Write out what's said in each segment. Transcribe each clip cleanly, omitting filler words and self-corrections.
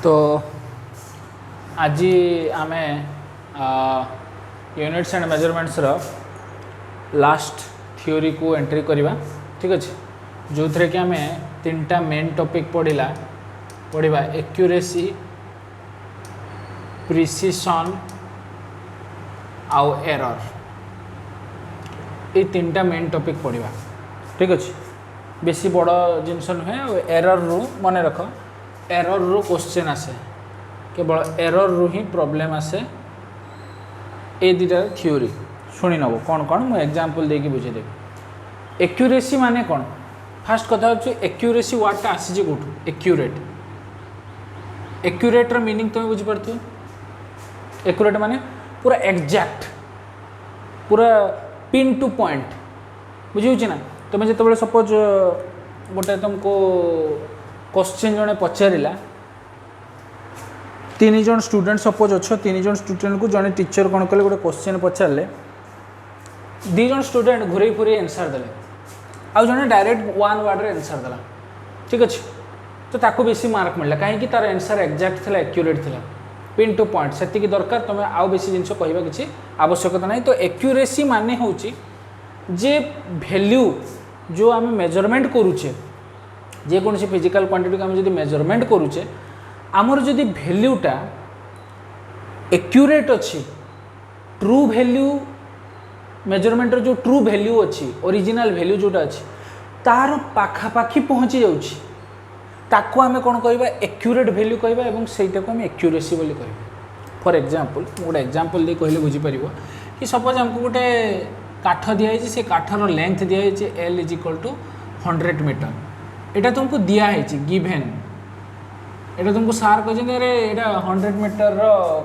तो आज आम units and measurements last theory को एंट्री करवा। ठीक अच्छे जो थे कि आम तीनटा मेन टॉपिक पढ़ा एक्यूरेसी, प्रिसिशन आउ एरर, ये तीनटा मेन टॉपिक पढ़ा। ठीक अच्छे बेसी बड़ जिनस नुहे। एरर रु मन रख, एरर रु क्वेश्चन आसे, केवल एरर रु ही प्रॉब्लम आसे। ए दुटा थ्योरी शुणी नब कौन कौन मुझे एग्जांपल देकी बुझेदेवी। एक्यूरेसी माने कौन? फास्ट कथा होची एक्यूरेसी वर्डटा आसी कौटू एक्यूरेट। एक्यूरेटर मीनिंग तुम बुझी पारथु। एक्यूरेट माने पूरा एग्जैक्ट, पूरा पिन टू पॉइंट, बुझी ना। तुम्हें जो सपोज गोटे तुमको क्वेश्चन जड़े पचारा, तीन जन स्टूडेंट सपोज अच्छो, तीन जन स्टूडेंट को जड़े टीचर कौन कले गोटे क्वेश्चन पचारे, दी जन स्टूडेंट घुरे फुरे आंसर देले, आउ जड़े डायरेक्ट वन वर्ड रे आंसर देला। ठीक अच्छे तो ताको बेसी मार्क मिलला कहीं तार आंसर एक्जाक्ट थिला, एक्यूरेट थिला, पिन टू पॉइंट सेतिकी दरकार। तुम आउ बेसी जिनस कहवा किसी आवश्यकता नहीं। तो एक्यूरेसी माने होची जे वैल्यू जो आम मेजरमेंट करुचे, जेकोसी फिजिकल क्वांटिटी को आम जो मेजरमेंट करुचे, आमर जदि वैल्यूटा एक्यूरेट अच्छी, ट्रू वैल्यू मेजरमेंटर जो ट्रू वैल्यू अच्छी, ओरिजिनल वैल्यू जोटा अच्छी तार पाखापाखी पहुँची जाउछि, ताको आमे कौन कहबा एक्यूरेट वैल्यू कहबा, एवं सेटा को आम एक्यूरेसी बोली कहबा। फॉर एग्जांपल गोटे एग्जांपल दे कहले बुझी परिबो कि सपोज हमको गोटे काठ दिखाई, से काठर लेंथ दिखाई L = 100 मीटर। यहाँ तुमको दिखाई गिभेन, यहाँ तुमको सार कहते अरे यहाँ 100 मीटर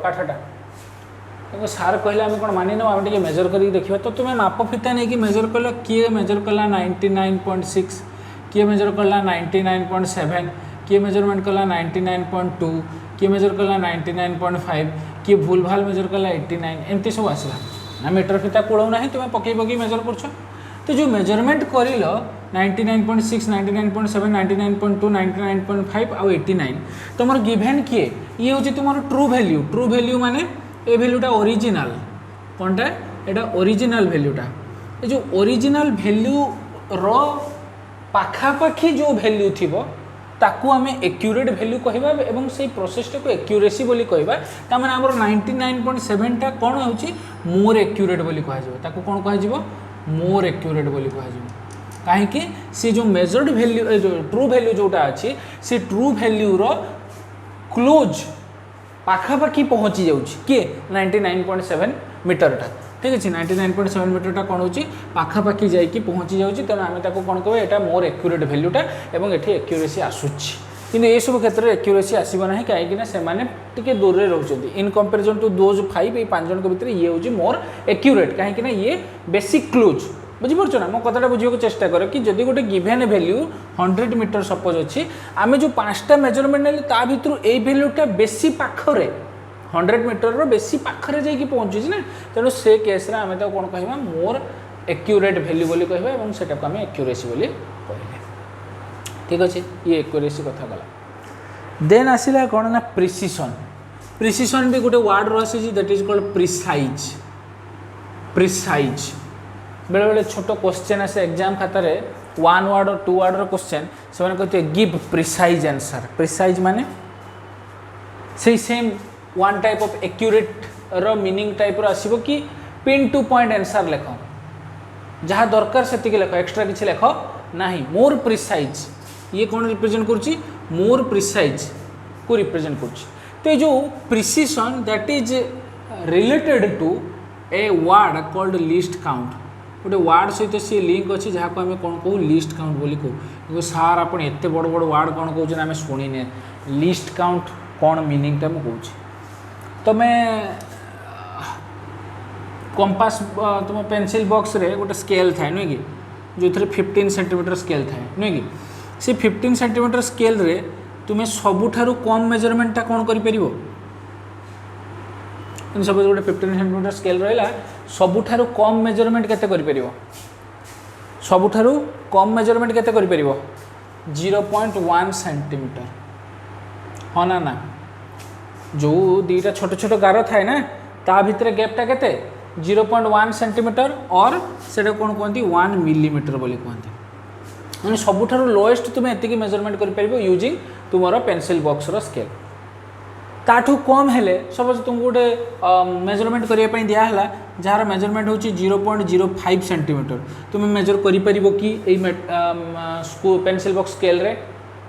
काठटा, तुमको सार कहले आम कौन मानि ना, आम टे मेजर कर देखा। तो तुम्हें माप फिता नहीं कि मेजर कल, किए मेजर कला 99.6, किए मेजर कला 99.7, किए मेजरमेंट कला 99.2, किए मेजर कला 99.5, किए भूल भाल मेजर कला 89, एमती सब आसला ना। मीटर फिता कूल ना, तुम्हें पकई पकई मेजर कर। तो जो मेजरमेंट कर 99.6, 99.7, 99.2, 99.5 आउ 89, तुम गिभेन किए ये हूँ तुम ट्रू वैल्यू। ट्रू वैल्यू माने ये वैल्यूटा ओरिजिनल कौनटा, यहाँ ओरिजिनल वैल्यूटा। ये जो ओरिजिनल वैल्यू रो पाखापाखी जो वैल्यू थी ताकू आम एक्यूरेट वैल्यू कहबा, एवं से प्रोसेसटा को एक्यूरेसी बोली कहबा। तार आमर 99.7टा कौन होची मोर एक्यूरेट बोली कह जाए, ताकू कौन कह जाए मोर एक्यूरेट बोली कह जाए। कहीं सी जो मेजर्ड वैल्यू जो ट्रू वैल्यू जोटा अच्छी, से ट्रू वैल्यू रो क्लोज पाखापाखी पहुँची जाऊँगी किए 99.7 मीटरटा। ठीक अच्छे 99.7 मीटरटा कौन होची पाखापाखी जाइए पहुँची जाऊँगी, तेणु आम ताको कौन कह यहाँ मोर एक्यूरेट वैल्यूटा, एवं ये एक्यूरेसी आसूची। किंतु ये सब क्षेत्र में एक्यूरेसी आसब ना, कहीं से दूर में रोचे इन कंपेरिजन टू दोज 5, ये 5 जन भितर ये हूँ मोर एक्यूरेट, कहीं ये बेसिक क्लोज। बुझीपार ना, मो कथा बुझे चेष्टा कर कि जदि गोटे गिभेन वैल्यू 100 मीटर सपोज अच्छी, आम जो 5टा मेजरमेंट नेले ता भितर ए वैल्यूटा बेसी पाखरे 100 मीटर बेसी पाखरे जाइए पहुँची ना, तेणु से केस आम तो कौन कह मोर एक्यूरेट वैल्यू बोली कहबा, एवं सेटा को आम एक्यूरेसी बोली कहले। ठीक अच्छे ये एक्यूरेसी कथा गला। देन आसला कौन ना प्रिसिशन। प्रिसिशन भी गोटे वर्ड रही that is called precise. Precise बेले बेले छोट क्वेश्चन आसे एग्जाम खातार 1 वर्ड और 2 वर्ड क्वेश्चन, से कहते गिव प्रिसाइज आंसर। प्रिसाइज माने से same one type of accurate रो मीनिंग टाइप रो आसीबो कि पिन टू पॉइंट आंसर लेख, जहाँ दरकार से लेख, एक्स्ट्रा किसी लेख नहीं। मोर प्रिसाइज ये कौन रिप्रेजेंट करुच्ची मोर प्रिसाइज को रिप्रेजेंट करुच्ची। तो ये जो precision that is related to a word called least count. गोटे वर्ड सहित सी लिंक अच्छी जहाँ को आम कौन कहू लिस्ट काउंट बोली कहू। क्योंकि सार आप एत बड़ बड़ वर्ड कौन कौन आम शुणिने लिस्ट काउंट कौन मीनिंगटा मुझे कहूँ। तुम्हें कंपास तुम पेंसिल बॉक्स रे गोटे स्केल थाए नुहे कि जो थे 15 सेंटीमीटर स्केल थाए नुहे कि से 15 सेंटीमीटर स्केल रे तुम्हें सबुठारु कम मेजरमेंटा कौन कर पारिबो। सपोज गोटे 15 सेंटीमीटर स्केल रहा सबुठारु कम मेजरमेंट केते कर पारिबो, सबुठारु कम मेजरमेंट केते कर पारिबो 0.1 सेंटीमीटर। हाँ ना ना जो दीटा छोट छोट गार थाए ना ता भितर गैपटा केते 0.1 सेंटीमीटर और सेटा कौन कहते 1 मिलीमीटर बोली कहते मैंने सबुठार लोएस्ट तुम एतिकी मेजरमेंट कर यूजिंग तुमर पेंसिल बॉक्स रो स्केल ताठू कम हेले सपोज तुमको गोटे मेजरमेंट करने दिहला जार मेजरमेंट हो 0.05 सेंटीमीटर तुम मेजर कर कि पेंसिल बॉक्स स्केल रे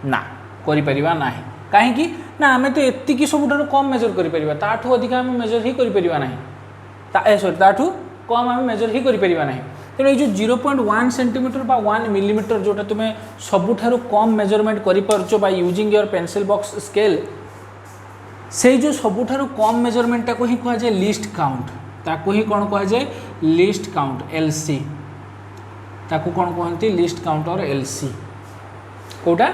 ना करिपरिबा नाही कहीं ना आम तो एतिकी सबुठार कम मेजर करिपरिबा ताठू अधिक आम मेजर ही करिपरिबा नाही सॉरी ताठू कम आम मेजर ही करिपरिबा नाही तेणु ये जो 0.1 सेंटीमीटर बा 1 मिलीमीटर जोटा तुम सबुठार कम मेजरमेंट कर by using your pencil box scale से जो सबुठार कम मेजरमेंट को ही कह जाए लिस्ट काउंट ताको ही कौन कह जाए लिस्ट काउंट एलसी ताको कौन कहते लिस्ट काउंट और एलसी कोटा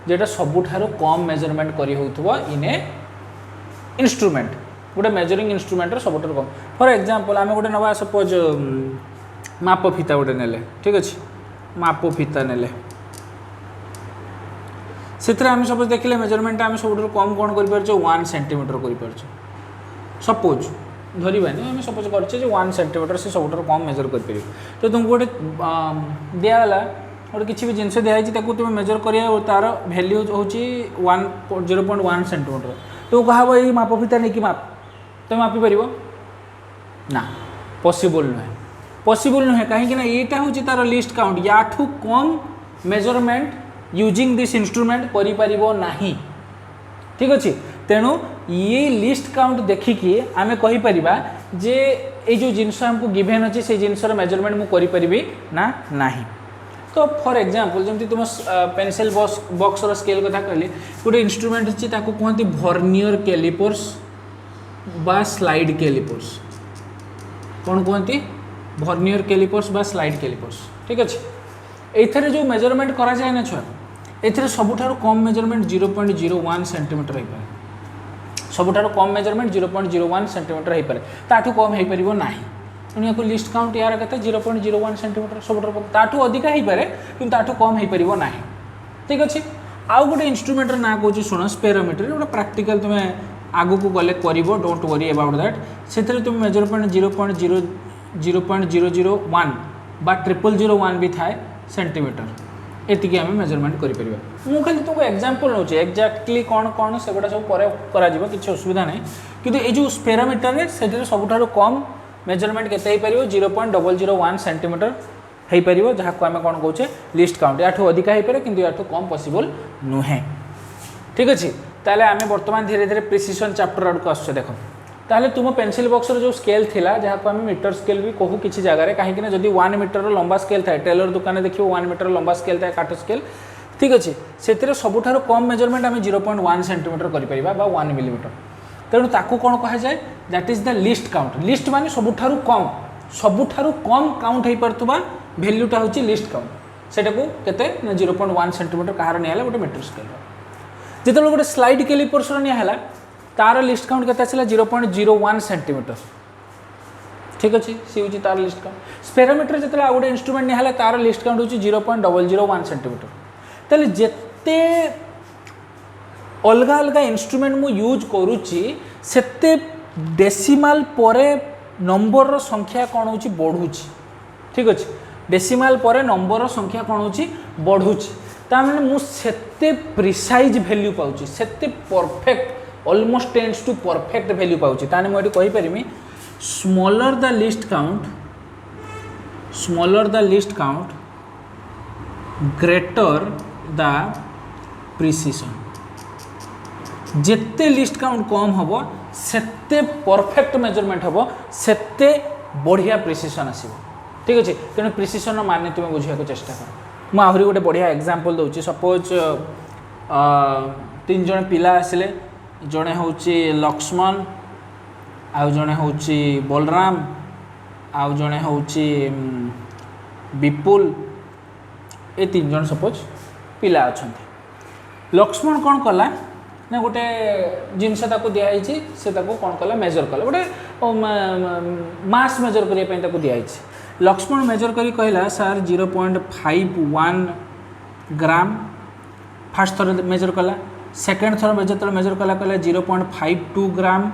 जेटा सबुठार कम मेजरमेंट करी होउथबो इन ए इंस्ट्रूमेंट गोटे मेजरिंग इंस्ट्रूमेंट सबुठार कम फॉर एग्जांपल आम गोटे नवा सपोज माप फीता गोटे नेले ठीक अच्छे माप फीता नेले से आम सपोज देखिले मेजरमेंट आम सब कम कौन कर 1 सेंटीमीटर कर सपोज धरवानी आम सपोज कर 1 सेंटीमीटर से सब कम मेजर कर तो तुमको गोटे दिगला गोटे किसी भी जिनस दिखाई तुम मेजर कर तार भैल्यू हूँ 0.1 सेंटीमीटर तो कह ये माप फीता नहीं कि माप तुम मापिपर ना पॉसिबल नुहे पॉसिबल नुहे कहीं यहाँ हूँ तार लिस्ट काउंट या कम मेजरमेंट यूजिंग दिस इंस्ट्रूमेंट करिपरिबो नाही ठीक अच्छे तेणु ये लिस्ट काउंट देखिकी आमे कहि परिबा जे ये जो जिनस हमको गिवेन अच्छे से जिनसर मेजरमेंट मु करि परिबी ना नाही तो फॉर एग्जांपल जमती तुम पेंसिल बॉक्स रो स्केल कथा कहली गोटे इंस्ट्रूमेंट अच्छी ताको कहते वर्नियर कैलिपर्स बा स्लाइड कैलिपर्स कौन कहती वर्नियर कैलिपर्स बा स्लाइड कैलिपर्स ठीक अच्छे एथरे जो मेजरमेंट करा जाए ना छुआ एथरे सबुठार कम मेजरमेंट 0.01 सेंटीमीटर हो पाए सबुठार कम मेजरमेंट 0.01 सेंटीमीटर हो पाए ताठू कम हो पार ना तेणु या लिस्ट काउंट यार के 0.01 सेंटीमीटर सबुठार ताठू अधिका हो पाए कि ताठू कम हो पार ना ठीक अच्छे आउ गोटे इंस्ट्रूमेंट ना कौन शुण स्पेरोमीटर गोटे प्राक्टिकल तुम आगू को गले कर डोंट वरी अबाउट दैट से तुम मेजरमेंट 0.001 बा 0001 भी थाए सेंटीमीटर एतिकी आम मेजरमेंट करें मुझे खाली तुमको एग्जांपल नौ एक्जाक्टली कौन कौन से गुड़ा सब करा किसी असुविधा नहीं किंतु ये जो स्पेरोमीटर से सबुठार कम मेजरमेंट केते 0.001 सेंटीमीटर हो पार जहाँ को आम कौन कौचे लिस्ट काउंट या अधिका हो पाए कि या कम पॉसिबल नुहे ठीक अच्छे ताले आम बर्तमान धीरे धीरे प्रिसिशन चैप्टर आड़ को आस देख ताहले तुम पेंसिल बॉक्स जो स्केल थिला जहाँ को आम मीटर स्केल भी कहू किसी जगह कहीं जदि 1 मीटर लंबा स्केल थाए टेलर दुकान देखिए 1 मीटर लंबा स्केल थाए काठ स्केल ठीक अच्छे से सबुठार कम मेजरमेंट आम 0.1 सेंटीमीटर कर 1 मिलीमीटर तेणु ताकू कौन कह जाए that is the least count list माने सबुठार कम काउंट हो पार्थिबा भैल्यूटा हूँ लिस्ट काउंट सेटा को केते 0.1 सेंटीमीटर कहार नियाला गोटे मीटर स्केल जिते गोटे स्लाइड कैलिपर्स नियाला तार लिस्ट काउंट केते आसला 0.01 सेंटीमीटर ठीक अच्छे सी हूँ तार लिस्ट काउंट स्पेरोमीटर जो गोटे इंस्ट्रूमेंट नियाला तार लिस्ट काउंट हूँ 0.001 सेंटीमीटर ताले जेते अलग अलग इंस्ट्रूमेंट मु यूज करुच्ची सेते डेसिमाल परे नंबर संख्या कौन हो बढ़ुची ठीक अच्छे डेसिमाल परे नंबर संख्या कौन हो बढ़ुची तार मुझे प्रिसाइज वैल्यू पाऊँ सेते perfect almost tends to perfect value पाऊँ ताने मुझे कहीपरि smaller the least count greater the precision जिते लिस्ट काउंट कम हम सेते परफेक्ट मेजरमेंट हम सेते बढ़िया प्रिसिशन आसो ठीक अच्छे तेणु प्रिसिशन मान तुम बुझा चेष्टा कर मुझे गोटे बढ़िया एग्जांपल दूसरी सपोज 3 जन पिला आसिले जड़े हूँ लक्ष्मण आउ जड़े हूँ बलराम आउ जड़े हूँ विपुल ये 3 जन सपोज पिला अच्छा लक्ष्मण कौन कला ना गोटे जिनस दिखाई से कौन कला मेजर कला गोटे मास मेजर करने दिखाई लक्ष्मण मेजर करी कहला सर 0.51 ग्राम फास्ट थर मेजर कला सेकेंड थर जो मेजर कला 0.52 ग्राम,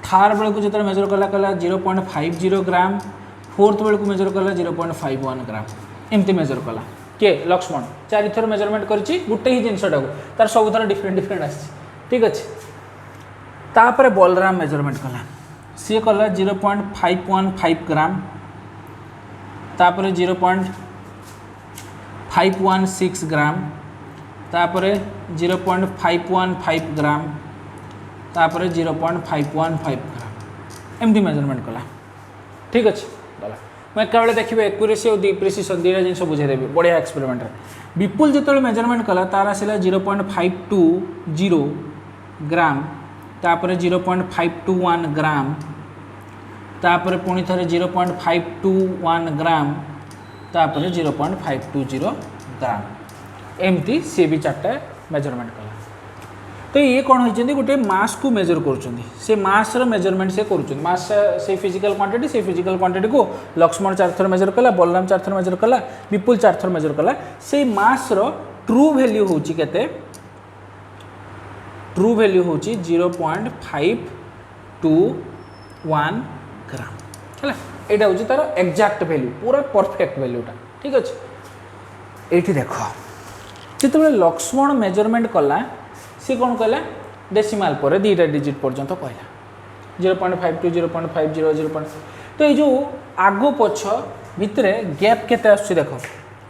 थार्ड बेलू जो मेजर कला 0.50 ग्राम, फोर्थ बेलू मेजर कला 0.51 ग्राम, एमती मेजर कला किए लक्ष्मण 4 थर मेजरमेंट करी गोटे ही जिनटा तार सब थर डिफरेंट डिफरेंट आसी ठीक अच्छे। तापर बलराम मेजरमेंट कला सी कला 0.515 ग्राम, तापर 0.516 ग्राम, तापर 0.515 ग्राम, तापर 0.515 ग्राम एमती मेजरमेंट कला ठीक अच्छे। गला मैं एक देखिए एक्यूरेसी और प्रिसिशन दुटा जिन बुझेदेवी बढ़िया एक्सपेरिमेंट। विपुल जो मेजरमेंट कला तार आसला 0.520 ग्राम, तापर 0.521 ग्राम, तापर पुणी थे 0.521 ग्राम, तापर 0.520 ग्राम एमती सी भी 4टा मेजरमेंट कला। तो ये कौन होती गोटे मास को मेजर कर मास मेजरमेंट से मास से फिजिकल क्वांटिटी से फिजिकल क्वांटिटी को लक्ष्मण 4 थर मेजर कला, बलराम 4 थर मेजर कला, विपुल 4 थर मेजर कला। से मास ट्रू वैल्यू होची केते, ट्रू वैल्यू होची 0.521 ग्राम है। यहाँ हूँ तार एक्जाक्ट वैल्यू पूरा परफेक्ट वैल्यूटा ठीक अच्छे। ये देख जो लक्ष्मण मेजरमेंट कला सी कौन कहला डेसिमाल पर 2टा डिजिट पर्यंत कहला 0.52 0.50 0. तो ये जो आग पछ भितर गैप केते आछे देख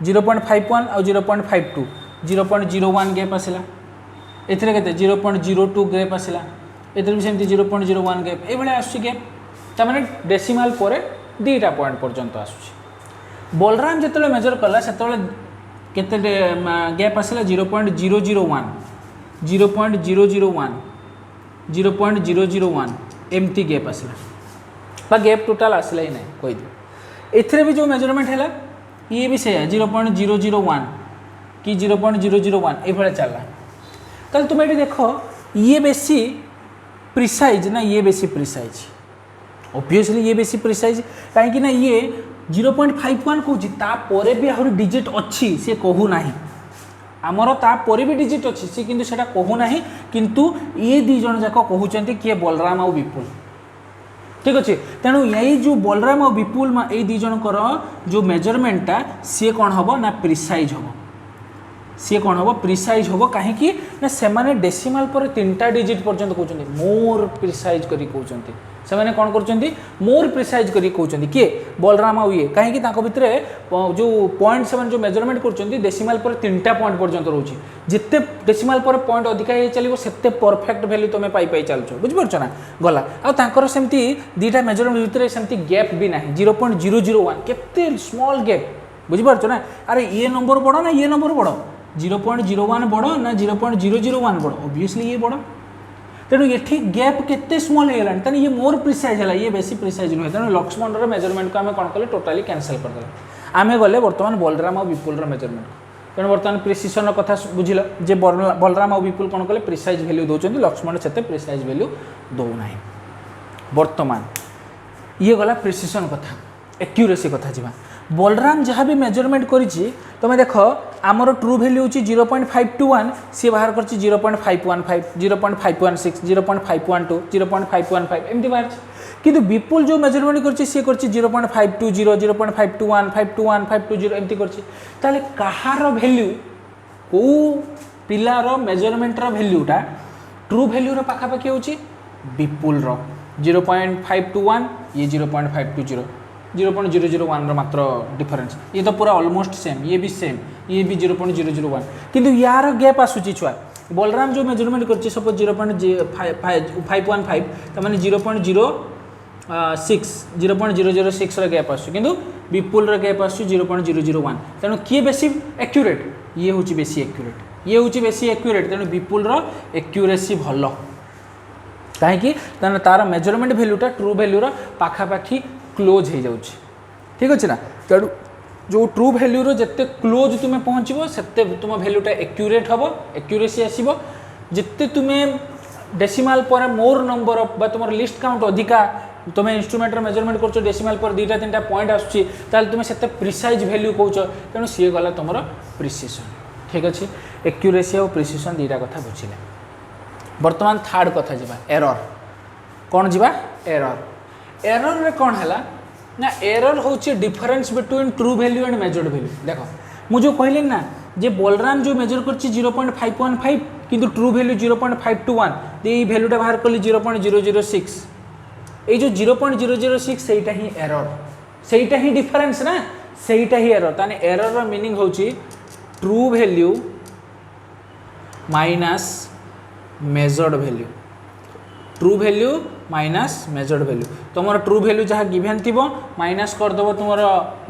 0.51 और 0.52 0.01 गैप आसला, एथिरे केते 0.02 गैप आसला, एथिरे भी सेमती 0.01 गैप ए भले आछे गैप ता माने डेसिमाल पर 2टा पॉइंट पर्यंत आछे। बलराम जेतले मेजर कला सेतले केते गैप आसला 0.001 0.001 0.001 एमती गैप आसला गैप टोटाल आसला ही नहीं कही दियो। एथिरे भी जो मेजरमेंट है ये भी से 0.001 कि 0.001 ये चलला। ताल तुम ये देख ये बेसी प्रिसाइज ना ये बेसी प्रिसाइज, ऑब्वियसली ये बेसी प्रिसाइज कहीं ना ये 0.51 कहूँ तापर भी आहरी डिजिट अच्छी सी कहू ना आमर तापर भी डिजिट अच्छी सी किंतु सेटा कहू ना किंतु ये दी जन जाक कहते किए बलराम और विपुल ठीक अच्छे। तेणु यही जो बलराम और विपुल ये दी जनकर जो मेजरमेंटा सी कौन हम ना प्रिसाइज हम, सी कौन हम प्रिसाइज हम कहीं ना से डेसिमाल पर 3टा डिजिट पर्यंत कहते मोर प्रिसाइज करी कहते से कौन कर मोर प्रिसाइज करी कहते किए बलराम आउ ये कहीं भितर जो पॉइंट से जो मेजरमेंट कर डेसिमाल पर 3टा पॉइंट पर्यंत रोचे जिते डेसिमाल पर पॉइंट अधिका ही चलो सेते परफेक्ट वैल्यू तुम पाई चलछ बुझिपार ना गला आर सेमती 2टा मेजरमेंट भितर सेमती गैप भी ना 0.001 केते स्मॉल गैप बुझिपार ना। अरे ये नंबर बड़ ना ये नंबर बड़ 0.01 बड़ ना 0.001 बड़ ऑब्वियसली ये बड़। तेणु ये गैप केते स्मॉल हो गला तेणु ये मोर प्रिसाइज है ये बेसी प्रिसाइज नुहे तेणु लक्ष्मण मेजरमेंट को आम कौन कले टोटाली कैंसल करदे आम गले बर्तमान बलराम और विपुल मेजरमेंट। तेणु बर्तमान प्रिसिशन कथा बुझिल जे बलराम और विपुल कौन कले प्रिसाइज वैल्यू दौरान लक्ष्मण से प्रिसाइज वैल्यू दौना। बर्तमान ये गला प्रिसिशन कथा एक्यूरेसी कथा जा बलराम जहाँ भी मेजरमेंट करी तुम देख आमर ट्रू वैल्यू होची 0.521 सी बाहर कर 0.515 0.516 0.512 0.515 एमती बाहर किंतु विपुल जो मेजरमेंट कर 0.520 0.521 521 520 एमती कर कहार वैल्यू को पिलार मेजरमेंटर वैल्यूटा ट्रू वैल्यूर पाखापाखि होची विपुल 0.521 ये 0.520 0.001 मात्र डिफरेंस ये तो पूरा ऑलमोस्ट सेम ये भी 0.001 किंतु यार गैप आसूची छुआ बलराम जो मेजरमेंट कर सपोज 0.515 तमाने 0.006 गैप आसु किंतु विपुल गैप आसु 0.001 तेणु किए बेसी एक्यूरेट ये हूँ बेसी एक्यूरेट ये हूँ बेसी एक्यूरेट तेणु विपुल एक्यूरेसी भल कहीं तार मेजरमेंट वैल्यूटा ट्रू वैल्यूर पाखापाखि क्लोज हो जाऊँ ठीक अच्छे ना। तेणु जो ट्रू वैल्यूर जिते क्लोज तुम्हें पहुँचब से तुम वैल्यूटा एक्यूरेट हम एक्यूरेसी आसब जिते तुम्हें डेसिमाल पर मोर नंबर बा तुम लिस्ट काउंट अधिका तुम इंस्ट्रूमेंट मेजरमेंट कर डेसिमाल पर 2टा 3टा पॉइंट आसूँ तुम्हें से प्रिसाइज वैल्यू कौच तेणु सी गला तुम प्रिसिशन ठीक अच्छे एक्यूरेसी और प्रिसिशन दुईटा कथा बुझिले बर्तमान थर्ड कथा जा एरर कौन जा एरर एरर रे कौन है ना एरर हूँ difference between true value and measured value देख मुझे कहली ना जे बलराम जो मेजर कर 0.515 किंतु ट्रू वैल्यू 0.521 ये भैल्यूटा बाहर कली 0.006 ये जो 0.006 सेटा ही एरर सेटा ही डिफरेन्स ना सेटा ही एरर ताने एरर रो मीनिंग होची true value minus measured value true value minus measured value तुम ट्रू वैल्यू जहाँ गिभेन थी माइनस करदेव तुम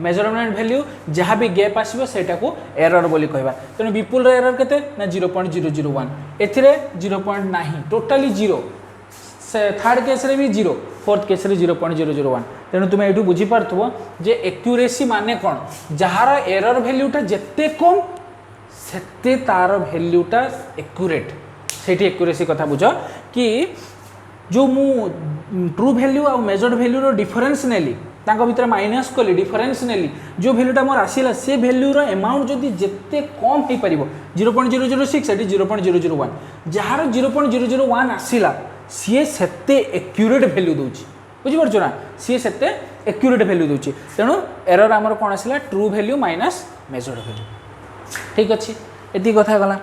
मेजरमेंट वैल्यू जहाँ भी गैप आसो सेटा को एरर बोली कहवा तेणु विपुल एरर केते ना 0.001 एथिरे 0.9 टोटाली 0 थर्ड केस रे भी 0 फोर्थ केस रे 0.001 तेणु तुम ये बुझीपार जे एक्यूरेसी माने कौन जार एरर वैल्यूटा जिते कम सेते तार वैल्यूटा एक्यूरेट सेठी एक्यूरेसी कथा बुझ कि जो मु ट्रू वैल्यू और मेजर्ड वैल्यू रो डिफरेंस नेली तांको भीतर माइनस कली डिफरेंस नेली जो वैल्यूटा मोर आसीला से वैल्यू रो अमाउंट जदि जेते कम होई परिबो 0.006 एटी 0.001 जहार 0.001 आसीला सी सेते एक्यूरेट वैल्यू दोची बुझी परछो ना सी सेते एक्यूरेट वैल्यू दोची तेणु एरर हमर कोन आसीला true value minus measured value ठीक अच्छे एति कथा गला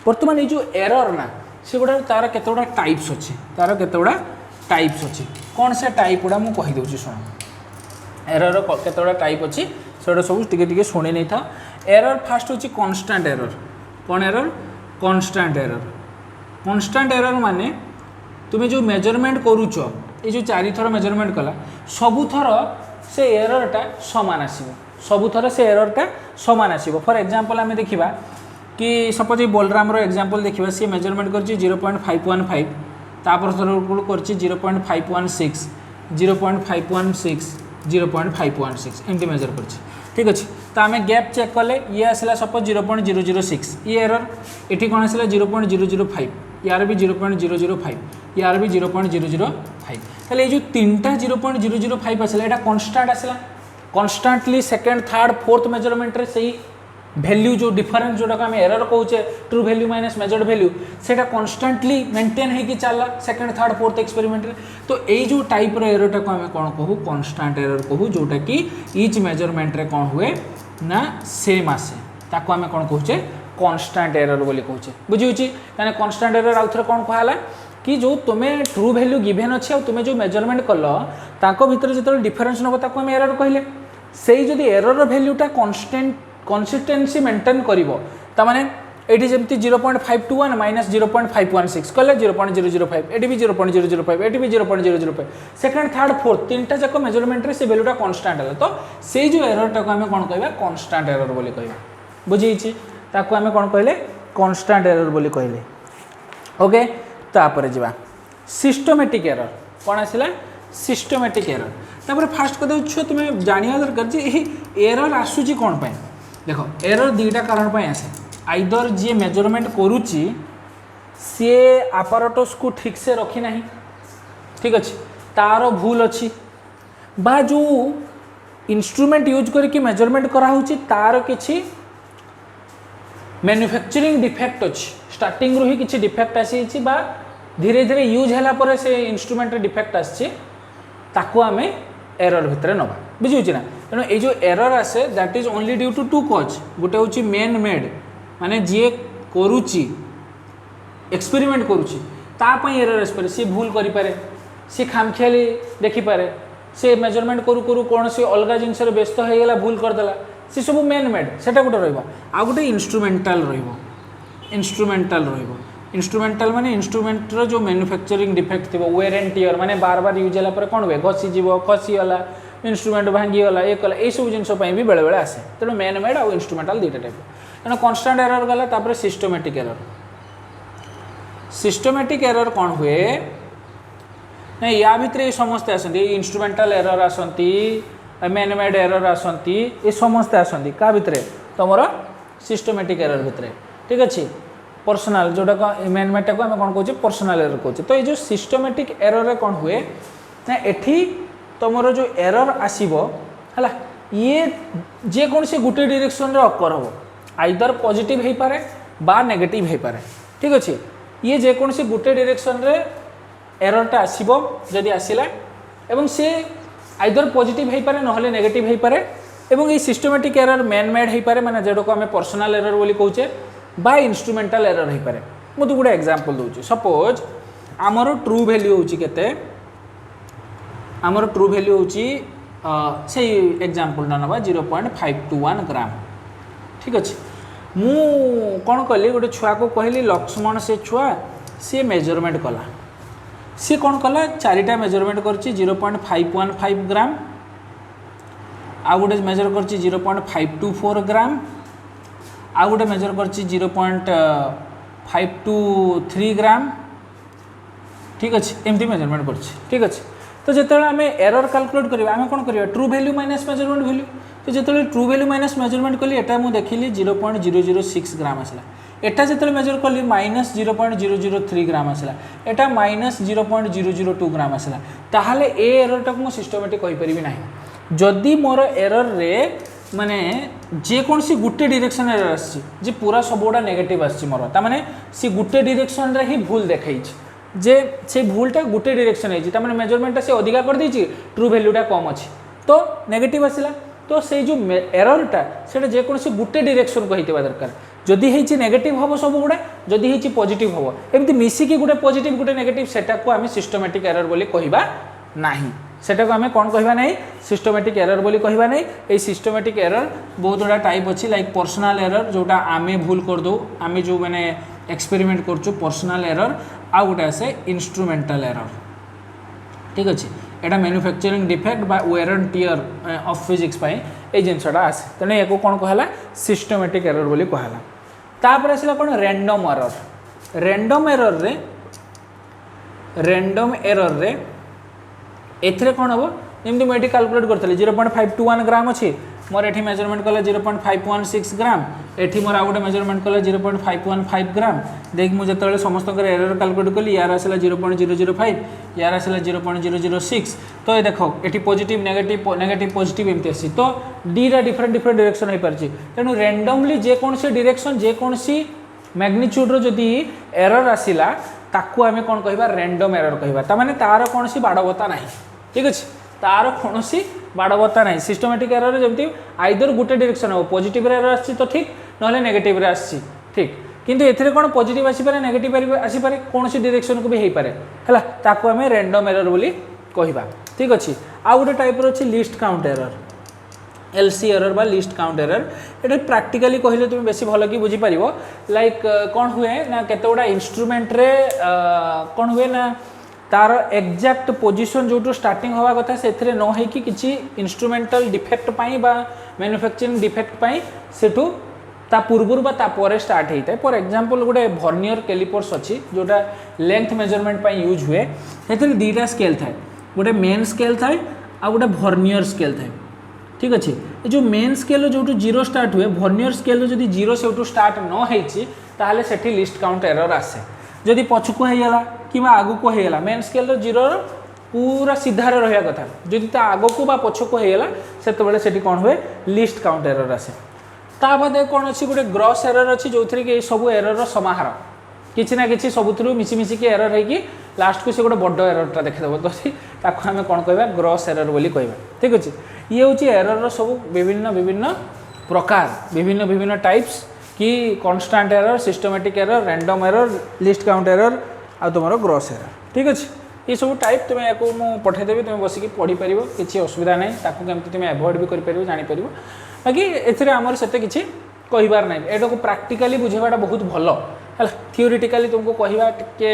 वर्तमान ये जो एरर ना से गुड़ा तार केतोड़ा टाइप्स अच्छे तार केतोड़ा टाइप्स अच्छे कौन से टाइप गुड़ा मुझे कहीदे शुण एरर केतोड़ा टाइप अच्छी से सब टे शुणी नहीं था एरर फास्ट हूँ कन्स्टांट एरर कौन एरर कन्स्टांट एरर माने तुम्हें जो मेजरमेंट करुच ये जो 4 थर मेजरमेंट कला सबुथर से एररटा समान आसो सबुथर से एररटा समान आसो फॉर एग्जांपल आम देखा कि सपोज बलराम एग्जांपल देखा सी मेजरमेंट कर 0.515 तापर थर कर 0.516 0.516 0.516 एमती मेजर कर ठीक अच्छे तो आम गैप चेक कले ये आसला सपोज 0.006 ये एरर ये कौन आसला 0.005 यार भी 0.005 यार भी 0.005 ताले ये जो तीनटा 0.005 आसला एटा कांस्टेंट आसला constantly second third fourth measurement रे सही वैल्यू जो डिफरेंस जोटा आम एरर कहचे true value minus measured value सेटा कन्स्टांटली मेंटेन होगी चलला सेकेंड थर्ड फोर्थ एक्सपेरिमेंट रे तो ये जो टाइप रो एररटा को आम कौन कहू कन्स्टांट एरर कहू जोटा कि ईच मेजरमेंट रे कौन हुए ना सेम आसे ताको आम कौन कहूचे कन्स्टांट एरर बोली कहूचे बुझी ताने कन्स्टांट एरर आउ थरे कौन कहला कि जो तुम्हें ट्रू वैल्यू गिवेन अच्छे और तुम्हें जो मेजरमेंट कल ताको भीतर जो डिफरेंस नब ताको आम एरर कहले से जदि एरर वैल्यूटा कंसिस्टेंसी मेंटेन करिवो तामाने एटी जमती 0.521 माइनस 0.516 कले 0.005 एटी भी 0.005 एटी भी 0.005 सेकंड थर्ड फोर्थ तीनटा जाक मेजरमेंट रे से वैल्यूटा कांस्टेंट हला तो से जो एररटा को आम कोन कहबा कांस्टेंट एरर बोली कहबा बुझी ताको आम कोन कहले कांस्टेंट एरर बोली कहले ओके तापर जीवा सिस्टमैटिक एरर कौन आसला सिस्टमैटिक एरर तापर फास्ट कदे छुआ तुम्हें जानिया दरकार जे एही एरर आसुची कौन पाए देखो एरर दुईटा कारण पाए आसे आइदर जी मेजरमेंट करुच्ची सी आपारटस को ठीक से रखी ना ठीक अच्छे तार भूल अच्छी बा जो इंस्ट्रूमेंट यूज करके मेजरमेंट कराऊँच तार किसी मैन्युफैक्चरिंग डिफेक्ट अच्छी स्टार्टिंग रू ही किसी डिफेक्ट आसी बा धीरे धीरे यूज है से इंस्ट्रूमेंट डिफेक्ट आसी आम एरर भितर नवा बुझे ना तेणु ये जो एरर आसे that is only due to 2 cause गोटे हूँ मेन मेड माने जी करुच्ची एक्सपेरिमेंट करुच्ची तापाई एरर आसपे सी भूल करें सी खामखियाली देखिपारे से मेजरमेंट करू करू कौन सी अलग जिनस व्यस्त हो गला भूल करदेला सी सब मेन मेड से गोटे रोटे इंस्ट्रूमेंटाल इंस्ट्रूमेंटाल माने इंस्ट्रूमेंट जो मैन्युफैक्चरिंग डिफेक्ट थी वेयर एंड टियर माने बार बार यूज है कौन हुए घसीज खसीगला इंस्ट्रूमेंट भांगीगला ये कला ये सब जिनस भी बेले बेले आसे तेणु मेन मेड और इंस्ट्रूमेंटाल दुईटा टाइप तेणु कन्स्टांट एरर गला तापर सिस्टमैटिक एरर कौन हुए नहीं या भितर ये समस्ते आसती इंस्ट्रूमेंटाल एरर आसती मेन मेड एरर आसती ये समस्ते आसती क्या भितर तुम सिस्टमैटिक एरर भितर ठीक अच्छे पर्सनाल जोटा मेन मेटा को आम कौन कहे पर्सनाल एरर कहे तो ये जो सिस्टमैटिक एरर कौन हुए ना एठी तुम जो एरर आसब है ये जेकोसी गोटे डायरेक्शन रे अकर हम आइदर पॉजिटिव हो पारे बा नेगेटिव हो पारे ठीक अच्छे ये जेकोसी गोटे डायरेक्शन रे एररटा आसीबो जदि आसिला एवं से आइदर पॉजिटिव हो पारे नहले नेगेटिव हो पारे एवं ये सिस्टमैटिक एरर मैन मेड हो पारे माने जेडो को आमे पर्सनल एरर बोली कहूचे बा इंस्ट्रूमेंटल एरर हो पारे मु तो गोटे एग्जांपल दूची सपोज आमर ट्रू वैल्यू होची केते आमर ट्रू वैल्यू होची से एग्जांपल ना 0.521 ग्राम ठीक अच्छे मु कौन कली गोटे छुआ को कहली लक्ष्मण से छुआ सी मेजरमेंट कला सी कौन कला चारिटा मेजरमेंट करची 0.515 ग्राम आ गोटे मेजर करची 0.524 ग्राम आ गोटे मेजर करची 0.523 ग्राम ठीक अच्छे एमती मेजरमेंट करची ठीक अच्छे तो जिते आम एरर कैलकुलेट करिया आम कौन करिया true value minus measurement value तो जिते ट्रू वैल्यू माइनस मेजरमेंट कली एटा मु देखिली 0.006 ग्राम आसला एटा जिते मेजर कली माइनस 0.003 ग्राम आसला एटा माइनस 0.002 ग्राम आसला ताहले ए एररटा को सिस्टमेटिक कहि परिबि नाही जदि मोर एरर रे माने जेकोसी गुटे डायरेक्शन एरर आसी जे पूरा सबोडा नेगेटिव आसी मोर ता माने सी गुटे डायरेक्शन रे ही भूल देखाई जे से भूलटा गोटे डायरेक्शन है मैंने मेजरमेंटा से अधिका कर देछि ट्रू वैल्यूटा कम अच्छी तो नेगेटिव आसला तो से जो एररटा से जेकोसी गोटे डायरेक्शन को होता दरकार जदि होती नेगेटिव हम सब गुड़ा जदि होती पॉजिटिव हम एमती मिसिकी गोटे पॉजिटिव गोटे नेगेटिव सेटा को आम सिस्टमेटिक एरर बोली कहबा नाही सेटा को आम कौन कहबा नहीं सिस्टमेटिक एरर बोली कहबा नहीं ये सिस्टमेटिक एरर बहुत गुड़ा टाइप अच्छी लाइक पर्सनल एरर जोटा आमे भूल कर दो आमे जो मैंने एक्सपेरिमेंट करछु पर्सनल एरर आ गोटे आसे इंस्ट्रूमेंटल एरर ठीक अच्छे यहाँ मैन्युफैक्चरिंग डिफेक्ट बा wear and tear of physics ये जिनसा आसे तेणु या कौन कहला सिस्टमेटिक एरर बोली कहला तापर आसला कौन रैंडम एरर रे एथिरे कौन हम जमी मुझे कैलकुलेट करी 0.521 ग्राम अच्छी मोर एठी मेजरमेंट कला 0.516 ग्राम एठी मोर आ गोटे मेजरमेंट कला 0.515 ग्राम देख मुझे जो समस्त एरर कैलकुलेट कली यार आसला 0.005 यार आसला 0.006 तो ये देख ये पॉजिटिव नेगेटिव पॉजिटिव एमती आसी तो दीटा डिफरेंट डायरेक्शन हो पार्टी तेणु रैंडमली जेकोसी डायरेक्शन जेकोसी मैग्निट्यूड जदि एरर आसला ताकू आम कौन कहबा रैंडम एरर कहबा ता माने तार कौन सी बाड़बता ना ठीक अच्छे तार कौन सी बाड़बता ना सिस्टमेटिक एरर जमी आइदर गोटे डायरेक्शन हो पॉजिटिव एरर आसी तो ठीक ना नेगेटिव आसी ठीक किंतु एथिरे कौन पॉजिटिव आसीपारे नेगेटिव आसीपारे कौन सी डायरेक्शन को भी हो पारे है ताकू आम रैंडम एरर बोली कहबा ठीक अच्छे आ गोटे टाइप अच्छी list count error LC error बा लिस्ट काउंट एरर ये प्रैक्टिकली कहले तुम बेसी भल कि बुझीपार लाइक कौन हुए ना केते गुड़ा इंस्ट्रूमेंट रे कौन हुए ना तार एक्जाक्ट पोजीशन जो स्टार्टिंग हवा कथा से न हो कि इंस्ट्रूमेंटल डिफेक्ट पाई बा मैन्युफैक्चरिंग डिफेक्ट पाई सेठू ता पूर्व बा ता परे स्टार्ट होता है फॉर एग्जांपल गोटे वर्नियर कैलिपर्स अच्छी जोटा लेंथ मेजरमेंट पाई यूज हुए से दीटा स्केल थाए गोटे मेन स्केल थाए आ गोटे वर्नियर स्केल थाए ठीक अच्छे ये जो मेन स्केल जो जीरो स्टार्ट हुए वर्नियर स्केल जो जीरो से स्टार्ट न होता से लिस्ट काउंट एरर आसे जदि पछकू होगा कि आगू को होगा मेन स्केल जीरो पूरा सीधार रहा कथा जदि आगू बा पछकू होगा से कौन हुए लिस्ट काउंट एरर आसे ता बादे कौन अच्छी गोटे ग्रॉस एरर अच्छी जो थी कि सब एरर समाहार किसी ना कि सबुत मिसिमिशिकी एरर है कि लास्ट को से गोटे बड़ एररटा देखीदेव तो आम कौन कहवा ग्रॉस एरर बोली कहवा ठीक अच्छे ये हूँ एरर सब विभिन्न प्रकार विभिन्न टाइप्स कि constant error systematic error random error least count error आ तुम ग्रॉस एरर ठीक अच्छे ये सब टाइप तुम या पठेदेवी तुम बसिक पढ़ी पार किसी असुविधा ना ताकू केमती तुम एभॉइड भी कर जापर बाकी एमर से किसी कहबार ना यहाँ को प्राक्टिकाली बुझेवाटा बहुत भल है थियोरिटिकाली तुमको कहवा टे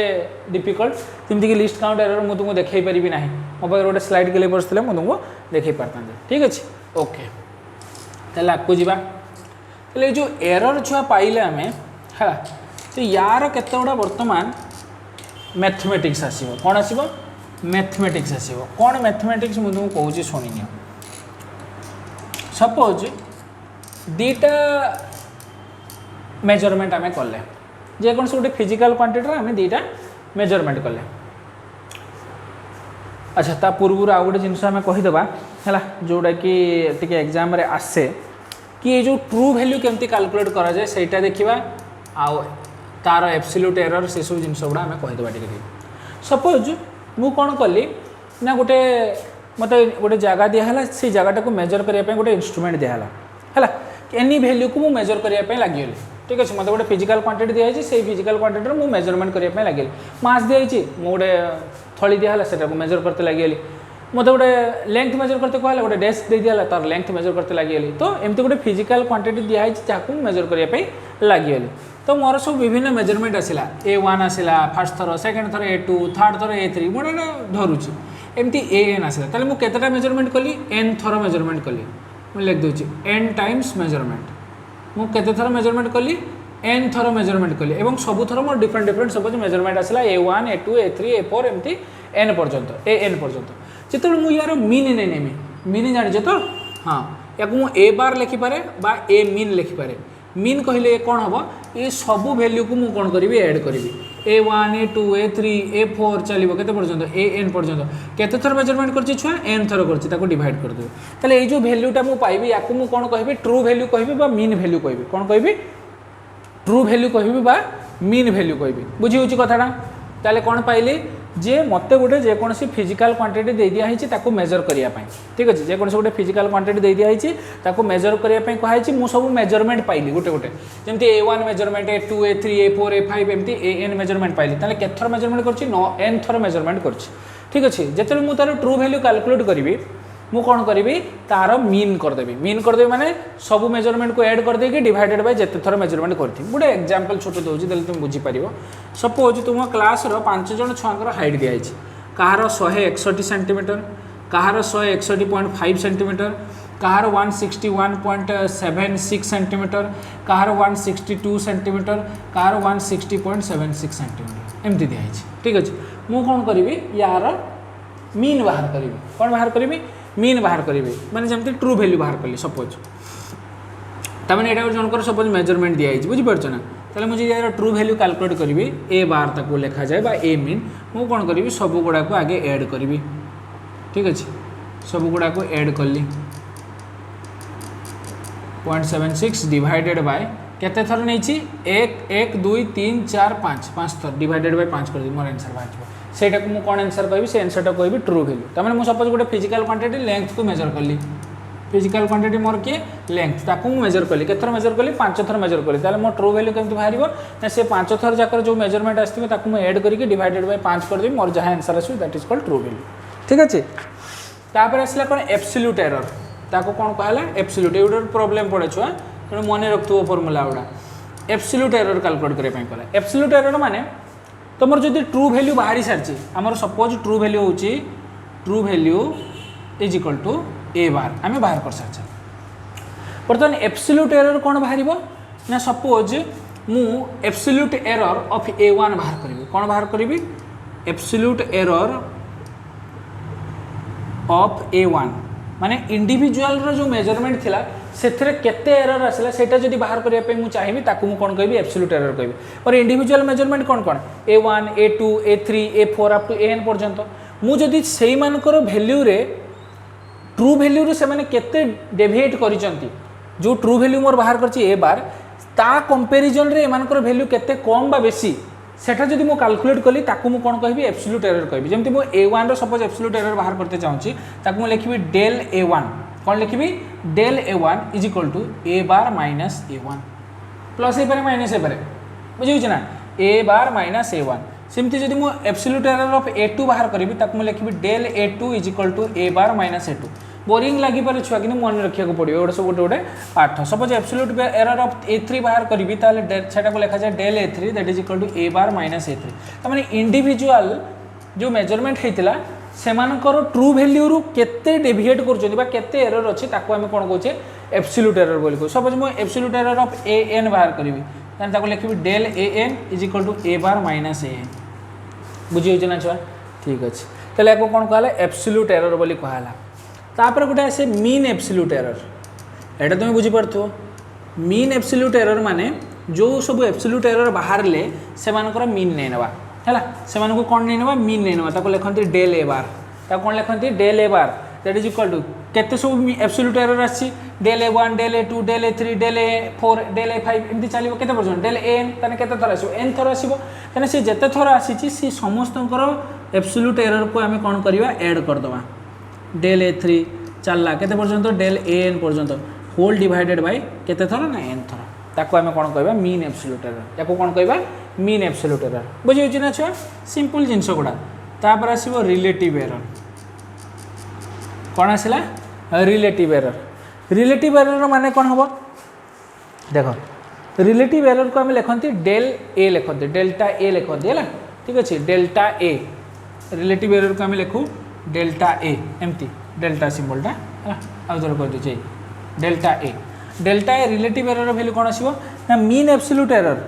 डिफिकल्ट जमीक लिस्ट काउंट एरर मुझे तुमको देखई पारि ना मो पाखे गोटे स्लाइड के लिए बसते मुझे तुमको देखई पारता ठीक अच्छे ओके तेल आगे जावा जो एरर छुआ पाइले आम है तो यार केते गुड़ा बर्तमान मैथमेटिक्स आसो कौन आसो मैथमेटिक्स आसो कौन मैथमेटिक्स मुझे तुमको कहूँ शुणी सपोज दीटा मेजरमेंट आम कले जेकोसी गोटे फिजिकल क्वांटिटी आम दीटा मेजरमेंट कले अच्छा ता पूर्व आ गोटे जिनस आम कहीदेवा है जोटा कि टी एग्जाम रे आसे कि ये जो ट्रू वैल्यू केमती कैलकुलेट करा जाए सेटा देखिबा आउ तार एब्सोल्यूट एरर से सब जिनस गुड़ा आम कहीदेवा टे सपोज मु कौन कली ना गोटे मत गोटे जगह दिहला से जगह को मेजर करने गोटे इंस्ट्रूमेंट दिहला है एनी वैल्यू को मेजर करने लगे ठीक अच्छे मतलब गोटे फिजिकल क्वांटिटी दिखाई से फिजिकल क्वांटिटी मुझे मेजरमेंट करने लगे मास दिखाई गोटे थली दिहला से मेजर करते लगे मत गोटे लेंथ मेजर करते कहला गोटे डेस्क दे दिया तार लेंथ मेजर करते लगे तो एमती गोटे फिजिकल क्वांटिटी दिखाई जहाँ मेजर करने लगे तो मोर सब विभिन्न मेजरमेंट आसला A1 आसला फर्स्ट थर सेकेंड थर A2 थर्ड थर A3 मोटे धरुची एमती AN आसला ताले मुझे केतेटा मेजरमेंट कली N थर मेजरमेंट कली मुझे लिख दूची N टाइम्स मेजरमेंट मुझे केते थर मेजरमेंट कली N थर मेजरमेंट कली एवं सबु थर more different different suppose measurement आसला A1 A2 A3 A4 एमती N पर्यंत AN पर्यंत जिते मुझे यार मीन नहीं नेमी मीन जानी तो हाँ या मुझे A बार लिखिपारे बा A मीन लिखिपारे मीन कहले कौन हम ये सबू वैल्यू को मुझे कौन करी ऐड करी A1 A2 A3 A4 चलो के AN पर्यंत केते थर मेजरमेंट कर छुआ N थर कर डिवाइड कर देवे ताले ये जो वैल्यूटा मुझे पाइबी या मुझे कौन कहि ट्रू वैल्यू कहि मीन वैल्यू कहि कौन कहि ट्रू वैल्यू कहि मीन वैल्यू कहि बुझी होची कथाटा ताले कौन पाइली जे मत गोटे जेकोसी फिजिकल क्वांटिटी दे दिखाई ताको मेजर करने ठीक अच्छे जेकोसी गोटे फिजिकल क्वांटिटी दे दिखाई ताको मेजर करने कहुई मुझे सब मेजरमेंट पाइली गोटे गोटे जमी A1 measurement A2 A3 A4 A5 एमती AN मेजरमेंट पाइली ताले केते थर मेजरमेंट करछि N थर मेजरमेंट करछि ठीक अच्छे जिते मुझे तार ट्रू वैल्यू कैलकुलेट करी मु कौन करी तार मीन करदेवी माने सब मेजरमेंट को ऐड कर देकी डिवाइडेड बाय जिते थर मेजरमेंट करथि गोटे एग्जांपल छोट दोछि देले तुम बुझी पारिबो सपोज तुम क्लास रो 5 जन छुआंकर हाइट दिया है कहार 161 सेंटीमीटर कहार 161.5 सेंटीमीटर कहार 161.76 सेंटीमीटर कहार 162 सेंटीमीटर कहार 160.76 सेंटीमीटर एमती दिखाई ठीक अच्छे मु कौन करी यार मीन बाहर करी कौन बाहर करी मीन बाहर करी माने जमती ट्रू वैल्यू बाहर कली सपोज तमें यहाँ जनकर सपोज मेजरमेंट दिखाई बुझीपार ना ताले मुझे यार ट्रू वैल्यू कैलकुलेट करी A बार ताको लिखा जाए बा A मीन मु कौन करी सब गुड़ा को आगे ऐड करी ठीक अच्छे सब गुड़ा को ऐड कली 0.76 डिवाइडेड बाय केते थर नहीं 1 1 2 3 4 5 5 थर डिवाइडेड बाय 5 कर दी मोर आंसर बाहर सेटा को मु कौन आंसर कहि से आंसर टा कहि ट्रू वैल्यू तमाने मु सपोज गोटे फिजिकल क्वांटिटी लेंथ को मेजर करली फिजिकल क्वांटिटी मोर के लेंथ ताको मु मेजर करली केथर मेजर करली 5 थर मेजर करली ताले मो ट्रू वैल्यू केमति बाहरिबो ना से 5 थर जाकर जो मेजरमेंट आस्थिबे ताको मु ऐड करके डिवाइडेड बाय 5 कर देबी मोर जहां आंसर आसी that is called true value ठीक अछि तापर आसला कोन एब्सोल्यूट एरर ताको कोन कहला एब्सोल्यूट एउडर प्रॉब्लम पड़े छुआ तेणु मन रखथु फॉर्मूला गुड़ा एब्सोल्यूट एरर कैलकुलेट करबा पई कहला एब्सोल्यूट एरर माने तुम जदि ट्रू वैल्यू बाहरी सारी आमर सपोज ट्रू वैल्यू होची true value is equal to A bar आम बाहर कर सारी बर्तमान एब्सोल्यूट एरर कौन बाहर ना सपोज मु एब्सोल्यूट एरर ऑफ A1 बाहर करी कौन बाहर करी एब्सोल्यूट एरर ऑफ A1 माने इंडिविजुअल रो जो मेजरमेंट थिला सेथरे केते एरर आसला सेटा जदि बाहर करिया पे मु चाहिबी ताकू मु कोन कहबी एब्सोल्यूट एरर कहबी और इंडिविजुअल मेजरमेंट कोन कोन A1 A2 A3 A4 up to AN पर्यंत मु जदि सेही मानकर वैल्यू रे ट्रू वैल्यू रे से माने केते डेविएट करिसंती जो ट्रू वैल्यू मोर बाहर करछि A बार ता कंपैरिजन रे मानकर वैल्यू केते कम बा बेसी सेटा जदि मु कैलकुलेट कली ताकू मु कोन कहबी एब्सोल्यूट एरर कहबी जेमति मु A1 रो सपोज एब्सोल्यूट एरर बाहर करते चाहूची ताकू मु लिखबी डेल A1 कौन लिखी del A1 is equal to A bar minus A1 plus A minus A बुझे ना A बार माइनस A1 सेमती जदि मु एब्सोल्यूट एरर ऑफ A2 बाहर करी ताकू लिखी del A2 is equal to A bar minus A2 boring लगी पारे छुआ कि मन रखा पड़ो गोटे सब गोटे गोटे पाठ suppose absolute error of A3 बाहर करी सेटा को लिखा जाए del A3 that is equal to A bar minus A3 तमाने इंडिविजुअल जो मेजरमेंट होता सेमानकर ट्रू वैल्यू रु केते डेविएट कर केते एरर अच्छी ताको आम कौन कहे एब्सोल्यूट एरर बोली कहू सपोज मुझे एब्सोल्यूट एरर ऑफ AN बाहर करी ताको लिखी del AN is equal to A bar minus AN बुझी ना छुआ ठीक अच्छे तेल या कौन कहला एब्सोल्यूट एरर बोली कहला तापर गोटे आसे मीन एब्सोल्यूट एरर एटा तुम बुझीपार मीन एब्सोल्यूट एरर माने जो सब एब्सोल्यूट एरर बाहर ले सेमानकर मीन नहीं नवा है से कौन नहीं नवा मीन नहीं नवा ताको लिखती डेल A बार ताको कौन लिखती del A bar that is equal to केते सब एब्सोल्यूट एरर आसी del A1 del A2 del A3 del A4 del A5 एमती चलो केते पर्यंत डेल AN ताने केते थर आसीबो n थर आसीबो ताने से जेते थर आसीची से समस्तंकर एब्सोल्यूट एरर को आमे कोन करबा ऐड कर दबा डेल A3 चलला केते पर्यंत डेल AN पर्यंत होल डिवाइडेड बाय केते थर ना n थर ताको आमे कोन कहबा मीन एब्सोल्यूट एरर याको कोन कहबा मीन एब्सोल्यूट एरर बुझियो छी ना छुआ सिंपल जिंस गुडा तापर आसीबो रिलेटिव एरर कौन आसला रिलेटिव एरर माने कौन हम देख रिलेटिव एरर को आम लिखती डेल ए लिखते डेल्टा ए लिखते है ठीक अच्छे डेल्टा ए रिलेटिव एरर को आम लिखू डेल्टा ए एमती डेल्टा सिंबलटा है आउ थोड़ा कह दीजिए delta A relative error value कौन आसो ना mean absolute error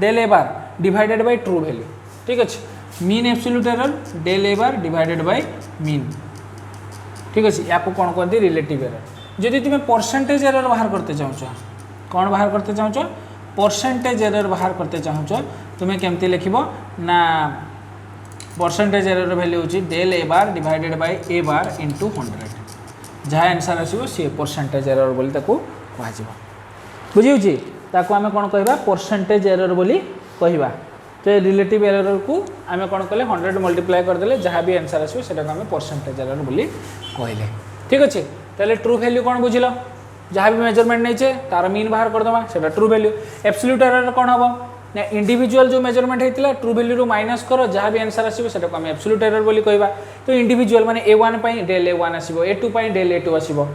del A bar divided by true value ठीक अच्छे mean absolute error del A bar divided by mean ठीक अच्छे या कौन कहते रिलेटिव एरर जदि तुम्हें परसेंटेज एरर बाहर करते चाहो कौन बाहर करते चाहो परसेंटेज एरर बाहर करते चाहो तुम्हें केमती लिख ना परसेंटेज एरर वैल्यू होची del A bar divided by A bar into 100 जहाँ आंसर आसो सी परसेंटेज एरर बोली ताको कह बुझी ताको आमे कौन कहबा परसेंटेज एरर बोली कहबा तो रिलेटिव एरर को आमे कौन कले 100 मल्टीप्लाई करदे जहाँ भी आंसर आसो सेटा आमे परसेंटेज एरर बोली कहले ठीक अच्छे ताले ट्रू वैल्यू कौन बुझिल जहाँ भी मेजरमेंट नहीं तार मीन बाहर करदमा सेटा ट्रू वैल्यू एब्सोल्यूट एरर कौन हम ना इंडिविजुअल जो मेजरमेंट होता ट्रू वैल्यू रू माइनस कर जहाँ भी आंसर आसो सेटा आम एब्सोल्यूट एरर बोली कहबा तो इंडिविजुअल माने A1 पाई डेल A1 आसीबो A2 पाई डेल A2 आसीबो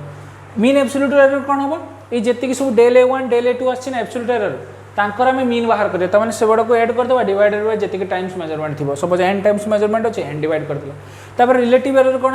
मीन एब्सोल्यूट एरर कौन हम ये जेतिक सब डेल A1 डेल A2 आछि ना एब्सोल्यूट एरर तांकर आम मीन बाहर करिया तमाने से बड़ा को ऐड कर देबा डिवाइडेड बाय जेतिक टाइम्स मेजरमेंट थिबो सपोज n टाइम्स मेजरमेंट अछि n डिवाइड कर दिला तापर रिलेटिव एरर कौन